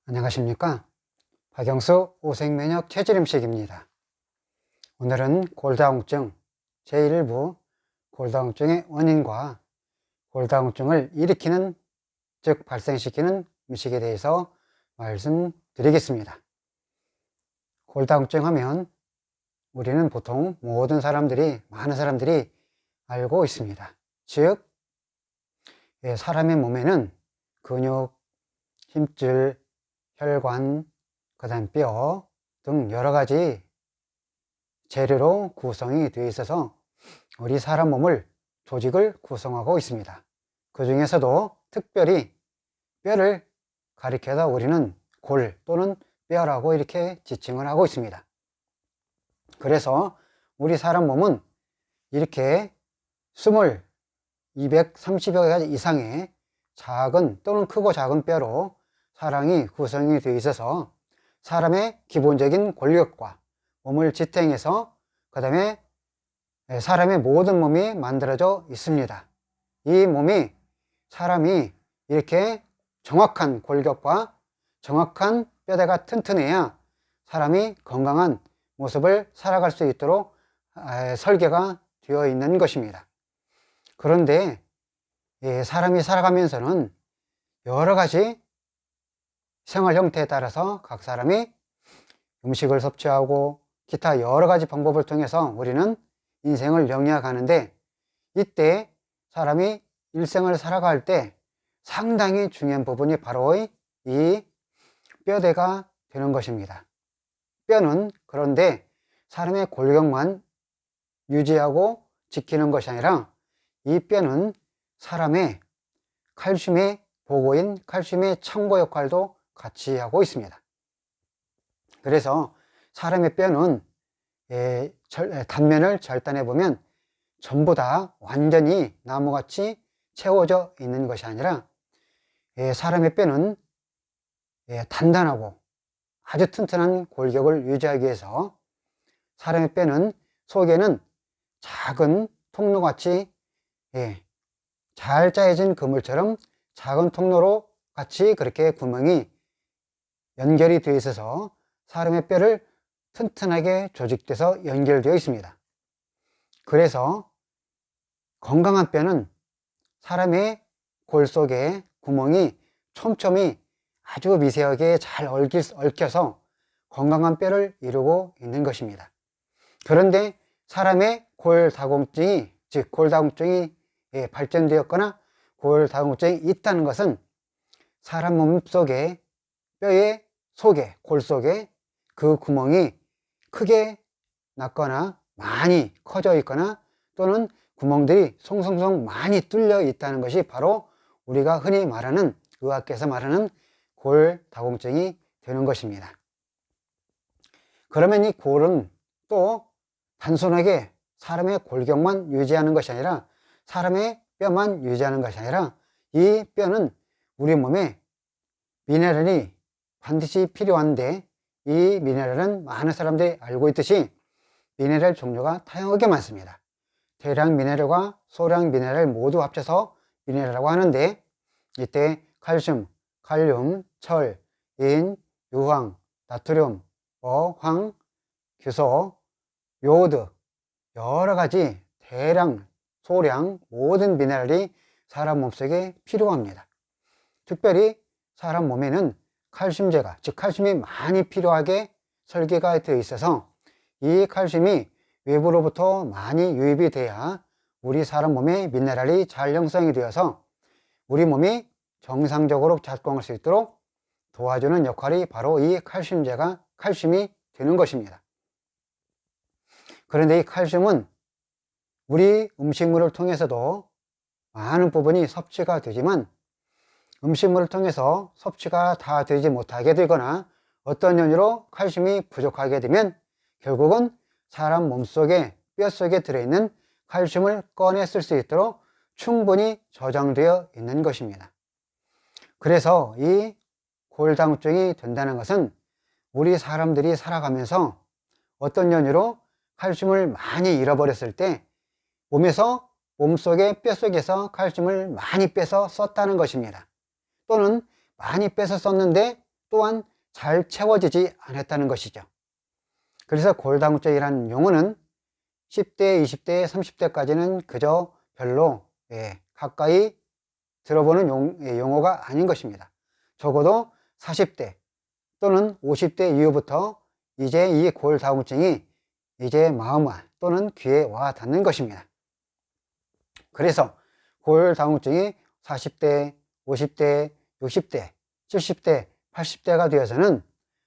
안녕하십니까? 박영수 오색면역 체질음식입니다. 오늘은 골다공증 제1부 골다공증의 원인과 골다공증을 일으키는, 즉 발생시키는 음식에 대해서 말씀드리겠습니다. 골다공증 하면 우리는 보통 모든 사람들이, 많은 사람들이 알고 있습니다. 즉 사람의 몸에는 근육, 힘줄, 혈관, 그 다음 뼈 등 여러 가지 재료로 구성이 되어 있어서 우리 사람 몸을, 조직을 구성하고 있습니다. 그 중에서도 특별히 뼈를 가리켜서 우리는 골 또는 뼈라고 이렇게 지칭을 하고 있습니다. 그래서 우리 사람 몸은 이렇게 230여 가지 이상의 작은 또는 크고 작은 뼈로 사람이 구성이 되어 있어서 사람의 기본적인 권력과 몸을 지탱해서 그 다음에 사람의 모든 몸이 만들어져 있습니다. 이 몸이, 사람이 이렇게 정확한 골격과 정확한 뼈대가 튼튼해야 사람이 건강한 모습을 살아갈 수 있도록 설계가 되어 있는 것입니다. 그런데 사람이 살아가면서는 여러 가지 생활 형태에 따라서 각 사람이 음식을 섭취하고 기타 여러 가지 방법을 통해서 우리는 인생을 영위하는데, 이때 사람이 일생을 살아갈 때 상당히 중요한 부분이 바로 이 뼈대가 되는 것입니다. 뼈는 그런데 사람의 골격만 유지하고 지키는 것이 아니라 이 뼈는 사람의 칼슘의 보고인 칼슘의 창고 역할도 같이 하고 있습니다. 그래서 사람의 뼈는 단면을 절단해 보면 전부 다 완전히 나무같이 채워져 있는 것이 아니라 사람의 뼈는 단단하고 아주 튼튼한 골격을 유지하기 위해서 사람의 뼈는 속에는 작은 통로같이 잘 짜여진 그물처럼 작은 통로로 같이 그렇게 구멍이 연결이 되어 있어서 사람의 뼈를 튼튼하게 조직돼서 연결되어 있습니다. 그래서 건강한 뼈는 사람의 골 속에 구멍이 촘촘히 아주 미세하게 잘 얽혀서 건강한 뼈를 이루고 있는 것입니다. 그런데 사람의 골다공증이, 즉 골다공증이 발전되었거나 골다공증이 있다는 것은 사람 몸 속에, 뼈의 속에, 골 속에 그 구멍이 크게 났거나 많이 커져 있거나 또는 구멍들이 송송송 많이 뚫려 있다는 것이 바로 우리가 흔히 말하는, 의학계에서 말하는 골다공증이 되는 것입니다. 그러면 이 골은 또 단순하게 사람의 골격만 유지하는 것이 아니라, 사람의 뼈만 유지하는 것이 아니라, 이 뼈는 우리 몸에 미네랄이 반드시 필요한데, 이 미네랄은 많은 사람들이 알고 있듯이 미네랄 종류가 다양하게 많습니다. 대량 미네랄과 소량 미네랄 모두 합쳐서 미네랄이라고 하는데, 이때 칼슘, 칼륨, 철, 인, 유황, 나트륨, 어황, 규소, 요오드, 여러 가지 대량, 소량 모든 미네랄이 사람 몸속에 필요합니다. 특별히 사람 몸에는 칼슘제가, 즉 칼슘이 많이 필요하게 설계가 되어 있어서 이 칼슘이 외부로부터 많이 유입이 돼야 우리 사람 몸에 미네랄이 잘 형성이 되어서 우리 몸이 정상적으로 작동할 수 있도록 도와주는 역할이 바로 이 칼슘이 되는 것입니다. 그런데 이 칼슘은 우리 음식물을 통해서도 많은 부분이 섭취가 되지만, 음식물을 통해서 섭취가 다 되지 못하게 되거나 어떤 연유로 칼슘이 부족하게 되면 결국은 사람 몸속에, 뼈 속에 들어있는 칼슘을 꺼내 쓸 수 있도록 충분히 저장되어 있는 것입니다. 그래서 이 골다공증이 된다는 것은 우리 사람들이 살아가면서 어떤 연유로 칼슘을 많이 잃어버렸을 때 몸속의 뼈속에서 칼슘을 많이 빼서 썼다는 것입니다. 또는 많이 빼서 썼는데 또한 잘 채워지지 않았다는 것이죠. 그래서 골다공증이라는 용어는 10대, 20대, 30대까지는 그저 별로 가까이 들어보는 용어가 아닌 것입니다. 적어도 40대 또는 50대 이후부터 이제 이 골다공증이 이제 마음 또는 귀에 와 닿는 것입니다. 그래서 골다공증이 40대, 50대, 60대, 70대, 80대가 되어서는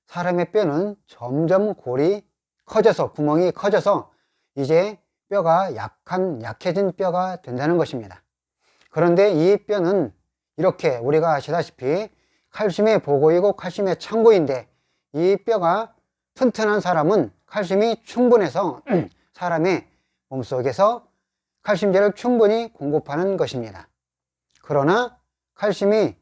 사람의 뼈는 점점 골이 커져서, 구멍이 커져서 이제 뼈가 약해진 뼈가 된다는 것입니다. 그런데 이 뼈는 이렇게 우리가 아시다시피 칼슘의 보고이고 칼슘의 창고인데, 이 뼈가 튼튼한 사람은 칼슘이 충분해서 사람의 몸속에서 칼슘제를 충분히 공급하는 것입니다. 그러나 칼슘이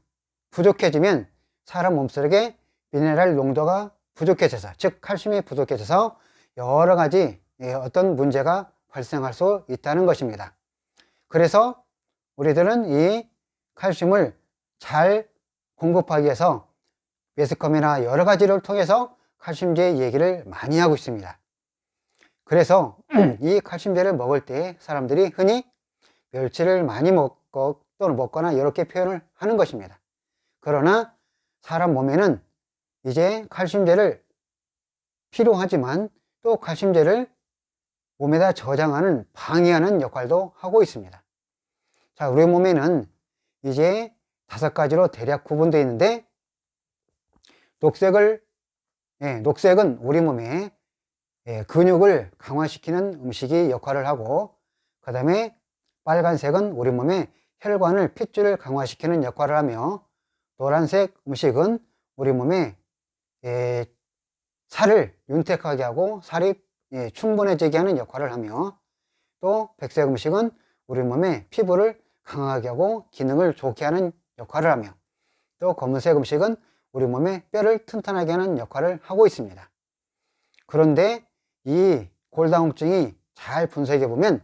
부족해지면 사람 몸속에 미네랄 농도가 부족해져서, 즉 칼슘이 부족해져서 여러 가지 어떤 문제가 발생할 수 있다는 것입니다. 그래서 우리들은 이 칼슘을 잘 공급하기 위해서 매스컴이나 여러 가지를 통해서 칼슘제 얘기를 많이 하고 있습니다. 그래서 이 칼슘제를 먹을 때 사람들이 흔히 멸치를 많이 먹고 또는 먹거나 이렇게 표현을 하는 것입니다. 그러나 사람 몸에는 이제 칼슘제를 필요하지만 또 칼슘제를 몸에다 저장하는, 방해하는 역할도 하고 있습니다. 자, 우리 몸에는 이제 5가지로 대략 구분되어 있는데, 녹색은 우리 몸에 근육을 강화시키는 음식이 역할을 하고, 그 다음에 빨간색은 우리 몸에 혈관을, 핏줄을 강화시키는 역할을 하며, 노란색 음식은 우리 몸에 살을 윤택하게 하고 살이 충분해지게 하는 역할을 하며, 또 백색 음식은 우리 몸의 피부를 강하게 하고 기능을 좋게 하는 역할을 하며, 또 검은색 음식은 우리 몸의 뼈를 튼튼하게 하는 역할을 하고 있습니다. 그런데 이 골다공증이 잘 분석해 보면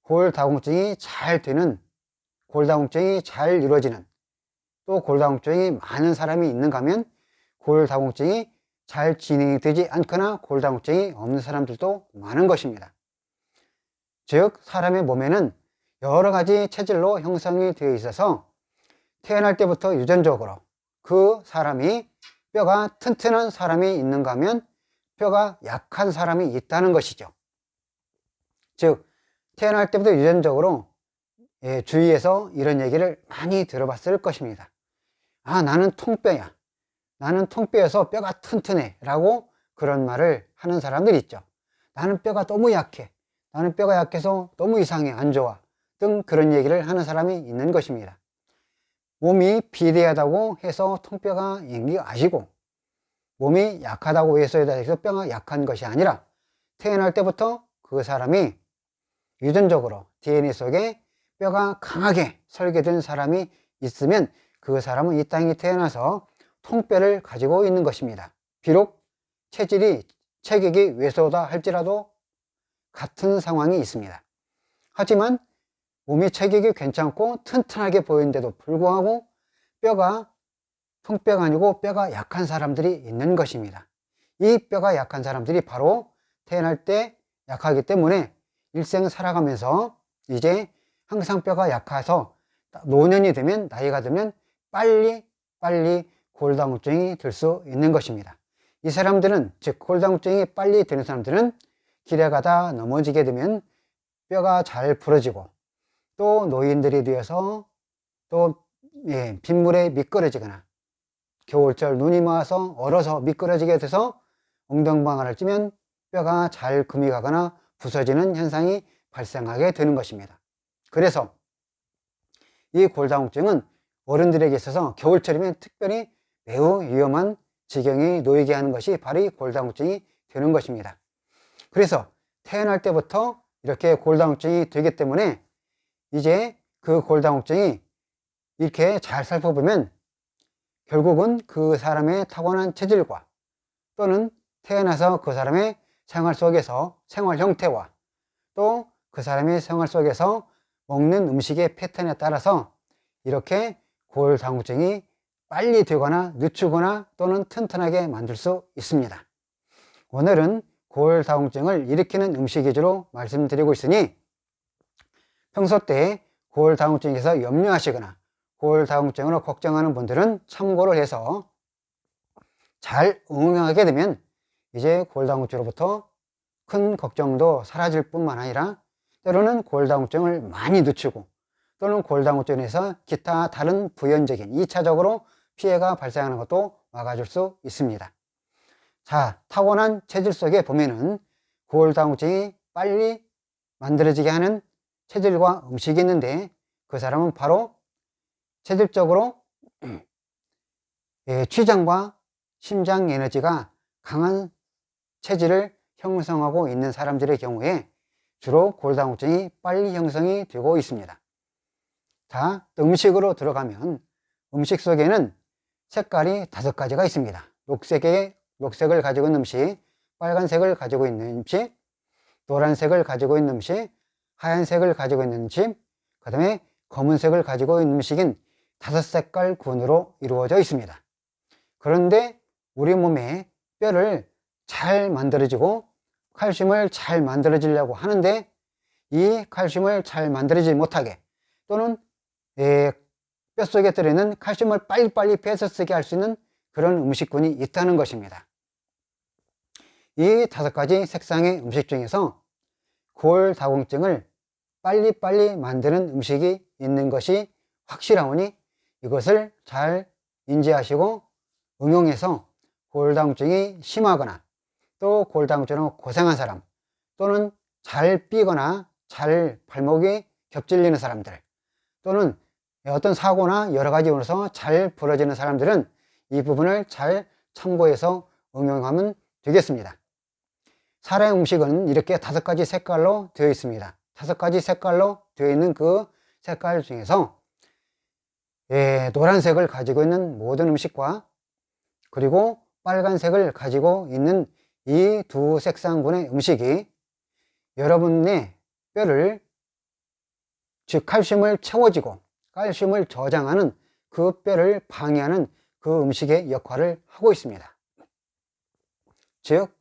골다공증이 잘 되는, 골다공증이 잘 이루어지는, 또 골다공증이 많은 사람이 있는가 하면 골다공증이 잘 진행이 되지 않거나 골다공증이 없는 사람들도 많은 것입니다. 즉 사람의 몸에는 여러 가지 체질로 형성이 되어 있어서 태어날 때부터 유전적으로 그 사람이 뼈가 튼튼한 사람이 있는가 하면 뼈가 약한 사람이 있다는 것이죠. 즉 태어날 때부터 유전적으로 주위에서 이런 얘기를 많이 들어봤을 것입니다. 아, 나는 통뼈야, 나는 통뼈여서 뼈가 튼튼해 라고 그런 말을 하는 사람들이 있죠. 나는 뼈가 너무 약해, 나는 뼈가 약해서 너무 이상해, 안 좋아 등 그런 얘기를 하는 사람이 있는 것입니다. 몸이 비대하다고 해서 통뼈가 있는 게 아니고, 몸이 약하다고 해서 뼈가 약한 것이 아니라 태어날 때부터 그 사람이 유전적으로 DNA 속에 뼈가 강하게 설계된 사람이 있으면 그 사람은 이 땅에 태어나서 통뼈를 가지고 있는 것입니다. 비록 체격이 왜소하다 할지라도 같은 상황이 있습니다. 하지만 몸이 체격이 괜찮고 튼튼하게 보이는데도 불구하고 통뼈가 아니고 뼈가 약한 사람들이 있는 것입니다. 이 뼈가 약한 사람들이 바로 태어날 때 약하기 때문에 일생 살아가면서 이제 항상 뼈가 약해서 노년이 되면, 나이가 들면 빨리 골다공증이 들 수 있는 것입니다. 이 사람들은, 즉 골다공증이 빨리 드는 사람들은 길에 가다 넘어지게 되면 뼈가 잘 부러지고, 또 노인들이 되어서 또 빗물에 미끄러지거나, 겨울철 눈이 와서 얼어서 미끄러지게 돼서 엉덩방아를 찌면 뼈가 잘 금이 가거나 부서지는 현상이 발생하게 되는 것입니다. 그래서 이 골다공증은 어른들에게 있어서 겨울철이면 특별히 매우 위험한 지경에 놓이게 하는 것이 바로 이 골다공증이 되는 것입니다. 그래서 태어날 때부터 이렇게 골다공증이 되기 때문에 이제 그 골다공증이 이렇게 잘 살펴보면 결국은 그 사람의 타고난 체질과 또는 태어나서 그 사람의 생활 속에서 생활 형태와 또 그 사람의 생활 속에서 먹는 음식의 패턴에 따라서 이렇게 고혈당증이 빨리 되거나 늦추거나 또는 튼튼하게 만들 수 있습니다. 오늘은 고혈당증을 일으키는 음식 위주로 말씀드리고 있으니 평소 때 고혈당증에서 염려하시거나 고혈당증으로 걱정하는 분들은 참고를 해서 잘 응용하게 되면 이제 고혈당증으로부터 큰 걱정도 사라질 뿐만 아니라 때로는 고혈당증을 많이 늦추고 또는 고혈당증에서 기타 다른 부연적인 2차적으로 피해가 발생하는 것도 막아줄 수 있습니다. 자, 타고난 체질 속에 보면은 고혈당증이 빨리 만들어지게 하는 체질과 음식이 있는데 그 사람은 바로 체질적으로 췌장과 심장 에너지가 강한 체질을 형성하고 있는 사람들의 경우에 주로 고혈당증이 빨리 형성이 되고 있습니다. 자, 음식으로 들어가면 음식 속에는 색깔이 5가지가 있습니다. 녹색을 가지고 있는 음식, 빨간색을 가지고 있는 음식, 노란색을 가지고 있는 음식, 하얀색을 가지고 있는 음식, 그 다음에 검은색을 가지고 있는 음식인 5색깔 군으로 이루어져 있습니다. 그런데 우리 몸에 뼈를 잘 만들어지고 칼슘을 잘 만들어지려고 하는데 이 칼슘을 잘 만들어지지 못하게 또는 뼛속에 들어있는 칼슘을 빨리빨리 뺏어 쓰게 할 수 있는 그런 음식군이 있다는 것입니다. 이 5가지 색상의 음식 중에서 고혈당증을 빨리빨리 만드는 음식이 있는 것이 확실하오니 이것을 잘 인지하시고 응용해서 고혈당증이 심하거나 또 고혈당증으로 고생한 사람 또는 잘 삐거나 잘 발목이 겹질리는 사람들 또는 어떤 사고나 여러 가지 이유로서 잘 부러지는 사람들은 이 부분을 잘 참고해서 응용하면 되겠습니다. 사람의 음식은 이렇게 5가지 색깔로 되어 있습니다. 5가지 색깔로 되어 있는 그 색깔 중에서 노란색을 가지고 있는 모든 음식과 그리고 빨간색을 가지고 있는 이 두 색상군의 음식이 여러분의 뼈를 즉 칼슘을 채워지고 칼슘을 저장하는 그 뼈를 방해하는 그 음식의 역할을 하고 있습니다. 즉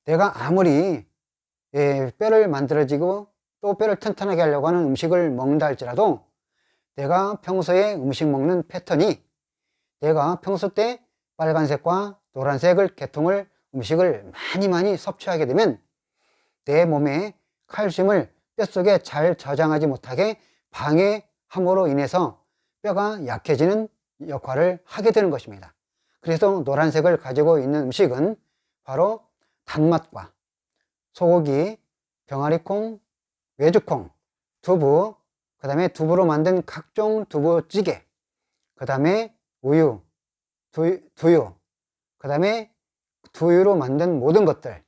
내가 아무리 뼈를 만들어지고 또 뼈를 튼튼하게 하려고 하는 음식을 먹는다 할지라도 내가 평소에 음식 먹는 패턴이 내가 평소 때 빨간색과 노란색을 계통을 음식을 많이 섭취하게 되면 내 몸에 칼슘을 뼛속에 잘 저장하지 못하게 방해함으로 인해서 뼈가 약해지는 역할을 하게 되는 것입니다. 그래서 노란색을 가지고 있는 음식은 바로 단맛과 소고기, 병아리콩, 외주콩, 두부, 그 다음에 두부로 만든 각종 두부찌개, 그 다음에 우유, 두유, 그 다음에 두유로 만든 모든 것들,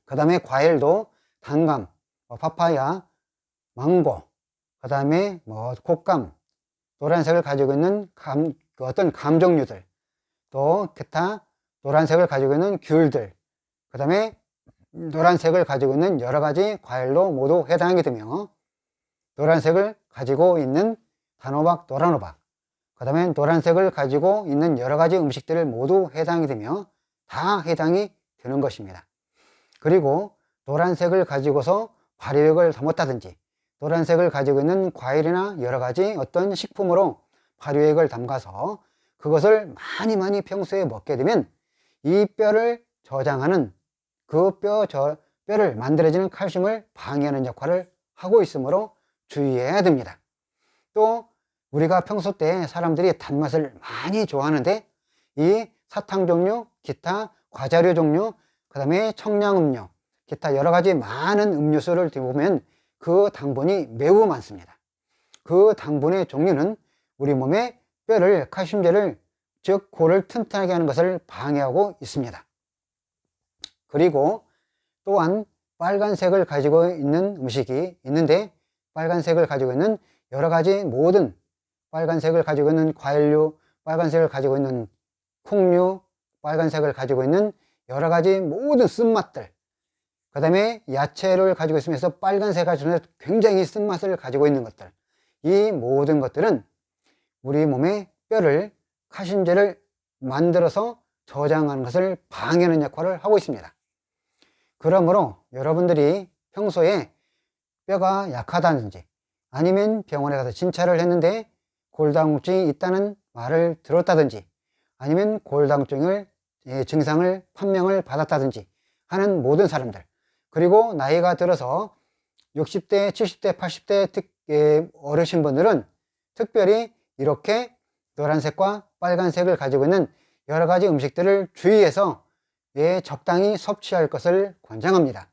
그 다음에 과일도 단감, 파파야, 망고, 그 다음에 곶감, 노란색을 가지고 있는 어떤 감 종류들, 또 기타 노란색을 가지고 있는 귤들, 그 다음에 노란색을 가지고 있는 여러 가지 과일로 모두 해당하게 되며 노란색을 가지고 있는 단호박, 노란호박, 그 다음에 노란색을 가지고 있는 여러 가지 음식들을 모두 해당이 되며 다 해당이 되는 것입니다. 그리고 노란색을 가지고서 발효액을 담았다든지 노란색을 가지고 있는 과일이나 여러 가지 어떤 식품으로 발효액을 담가서 그것을 많이 평소에 먹게 되면 이 뼈를 저장하는 그 뼈를 만들어지는 칼슘을 방해하는 역할을 하고 있으므로 주의해야 됩니다. 또 우리가 평소 때 사람들이 단맛을 많이 좋아하는데 이 사탕 종류, 기타 과자류 종류, 그 다음에 청량음료, 기타 여러 가지 많은 음료수를 보면 그 당분이 매우 많습니다. 그 당분의 종류는 우리 몸의 뼈를 칼슘제를 즉 고를 튼튼하게 하는 것을 방해하고 있습니다. 그리고 또한 빨간색을 가지고 있는 음식이 있는데 빨간색을 가지고 있는 여러 가지 모든 빨간색을 가지고 있는 과일류, 빨간색을 가지고 있는 콩류, 빨간색을 가지고 있는 여러 가지 모든 쓴맛들, 그 다음에 야채를 가지고 있으면서 빨간색을 가지고 굉장히 쓴맛을 가지고 있는 것들, 이 모든 것들은 우리 몸의 뼈를, 카신제를 만들어서 저장하는 것을 방해하는 역할을 하고 있습니다. 그러므로 여러분들이 평소에 뼈가 약하다든지 아니면 병원에 가서 진찰을 했는데 골다공증이 있다는 말을 들었다든지 아니면 골다공증을 증상을 판명을 받았다든지 하는 모든 사람들, 그리고 나이가 들어서 60대, 70대, 80대 어르신분들은 특별히 이렇게 노란색과 빨간색을 가지고 있는 여러 가지 음식들을 주의해서 적당히 섭취할 것을 권장합니다.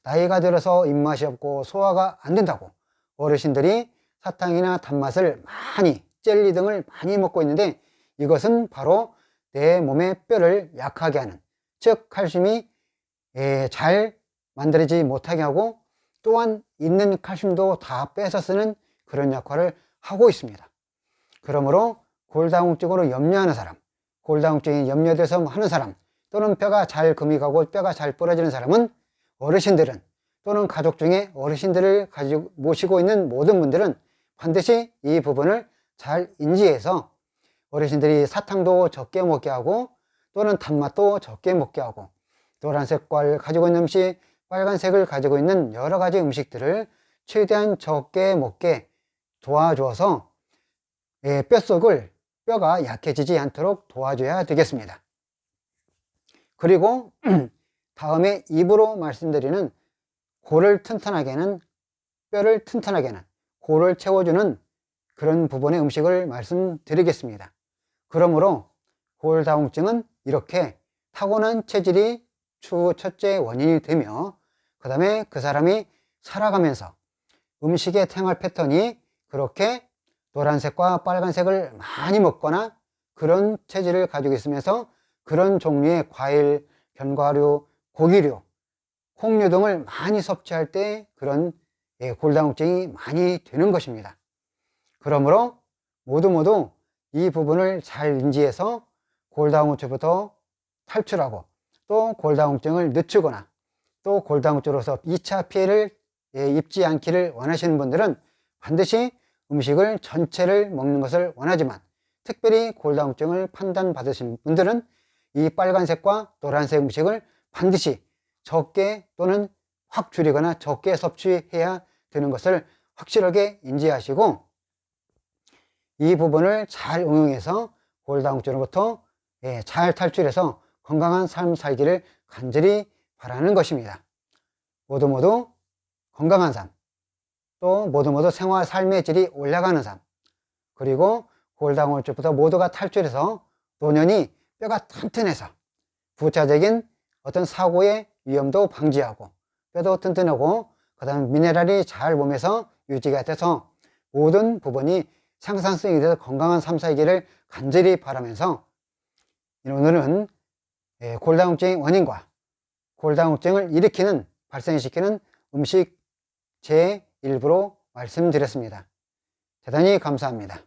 나이가 들어서 입맛이 없고 소화가 안 된다고 어르신들이 사탕이나 단맛을 많이, 젤리 등을 많이 먹고 있는데, 이것은 바로 내 몸의 뼈를 약하게 하는, 즉 칼슘이 잘 만들어지지 못하게 하고 또한 있는 칼슘도 다 뺏어 쓰는 그런 역할을 하고 있습니다. 그러므로 골다공증으로 염려하는 사람, 골다공증이 염려돼서 하는 사람, 또는 뼈가 잘 금이 가고 뼈가 잘 부러지는 사람은, 어르신들은 또는 가족 중에 어르신들을 가지고 모시고 있는 모든 분들은 반드시 이 부분을 잘 인지해서 어르신들이 사탕도 적게 먹게 하고 또는 단맛도 적게 먹게 하고 노란색깔 가지고 있는 음식, 빨간색을 가지고 있는 여러 가지 음식들을 최대한 적게 먹게 도와줘서 뼛속을, 뼈가 약해지지 않도록 도와줘야 되겠습니다. 그리고 다음에 입으로 말씀드리는 골을 튼튼하게 하는, 뼈를 튼튼하게 하는, 골을 채워주는 그런 부분의 음식을 말씀드리겠습니다. 그러므로 골다공증은 이렇게 타고난 체질이 첫째 원인이 되며, 그 다음에 그 사람이 살아가면서 음식의 생활 패턴이 그렇게 노란색과 빨간색을 많이 먹거나 그런 체질을 가지고 있으면서 그런 종류의 과일, 견과류, 고기류, 콩류 등을 많이 섭취할 때 그런 골다공증이 많이 되는 것입니다. 그러므로 모두 이 부분을 잘 인지해서 골다공증부터 탈출하고 또 골다공증을 늦추거나 또 골다공증으로서 2차 피해를 입지 않기를 원하시는 분들은 반드시 음식을 전체를 먹는 것을 원하지만, 특별히 골다공증을 판단받으신 분들은 이 빨간색과 노란색 음식을 반드시 적게 또는 확 줄이거나 적게 섭취해야 되는 것을 확실하게 인지하시고 이 부분을 잘 응용해서 골다공증으로부터 잘 탈출해서 건강한 삶 살기를 간절히 바라는 것입니다. 모두 건강한 삶, 또 모두 생활 삶의 질이 올라가는 삶, 그리고 골다공증부터 모두가 탈출해서 노년이 뼈가 튼튼해서 부차적인 어떤 사고의 위험도 방지하고 뼈도 튼튼하고 그 다음에 미네랄이 잘 몸에서 유지가 돼서 모든 부분이 상상성이 돼서 건강한 삶 살기를 간절히 바라면서 오늘은 골다공증의 원인과 골다공증을 일으키는, 발생시키는 음식 제 일부로 말씀드렸습니다. 대단히 감사합니다.